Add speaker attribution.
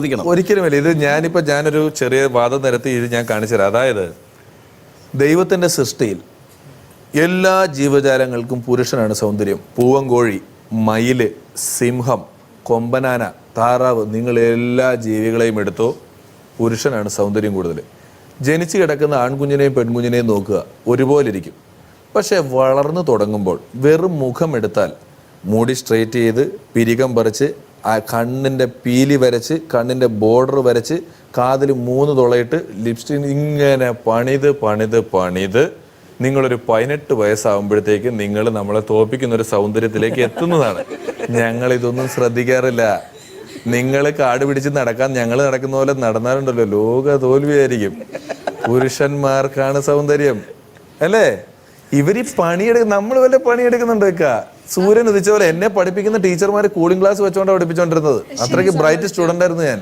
Speaker 1: ഒരിക്കലുമല്ല. ഇത് ഞാനൊരു ചെറിയ വാദം നിരത്തി ഇത് ഞാൻ കാണിച്ചുതരാം. അതായത് ദൈവത്തിൻ്റെ സൃഷ്ടിയിൽ എല്ലാ ജീവജാലങ്ങൾക്കും പുരുഷനാണ് സൗന്ദര്യം. പൂവങ്കോഴി, മയില്, സിംഹം, കൊമ്പനാന, താറാവ്, നിങ്ങൾ എല്ലാ ജീവികളെയും എടുത്തോ, പുരുഷനാണ് സൗന്ദര്യം കൂടുതൽ. ജനിച്ചു കിടക്കുന്ന ആൺകുഞ്ഞിനെയും പെൺകുഞ്ഞിനെയും നോക്കുക, ഒരുപോലെ ഇരിക്കും. പക്ഷേ വളർന്നു തുടങ്ങുമ്പോൾ വെറും മുഖം എടുത്താൽ മുടി സ്ട്രെയിറ്റ് ചെയ്ത് പിരികം പറിച്ച് ആ കണ്ണിൻ്റെ പീലി വരച്ച് കണ്ണിൻ്റെ ബോർഡർ വരച്ച് കാതിൽ 3 തുളയിട്ട് ലിപ്സ്റ്റിക് ഇങ്ങനെ പണിത് നിങ്ങളൊരു 18 വയസ്സാകുമ്പോഴത്തേക്ക് നിങ്ങൾ നമ്മളെ തോൽപ്പിക്കുന്ന ഒരു സൗന്ദര്യത്തിലേക്ക് എത്തുന്നതാണ്. ഞങ്ങളിതൊന്നും ശ്രദ്ധിക്കാറില്ല. നിങ്ങൾ കാട് പിടിച്ച് നടക്കാൻ ഞങ്ങൾ നടക്കുന്ന പോലെ നടന്നാലുണ്ടല്ലോ ലോക തോൽവിയായിരിക്കും. പുരുഷന്മാർക്കാണ് സൗന്ദര്യം, അല്ലേ? ഇവര് നമ്മൾ വല്ല പണിയെടുക്കുന്നുണ്ടോ? സൂര്യൻ ഉദിച്ച പോലെ എന്നെ പഠിപ്പിക്കുന്ന ടീച്ചർമാർ കൂളിംഗ് ഗ്ലാസ് വെച്ചോണ്ടാണ് പഠിപ്പിച്ചോണ്ടിരുന്നത്. അത്രയ്ക്ക് ബ്രൈറ്റ് സ്റ്റുഡന്റ് ആയിരുന്നു ഞാൻ.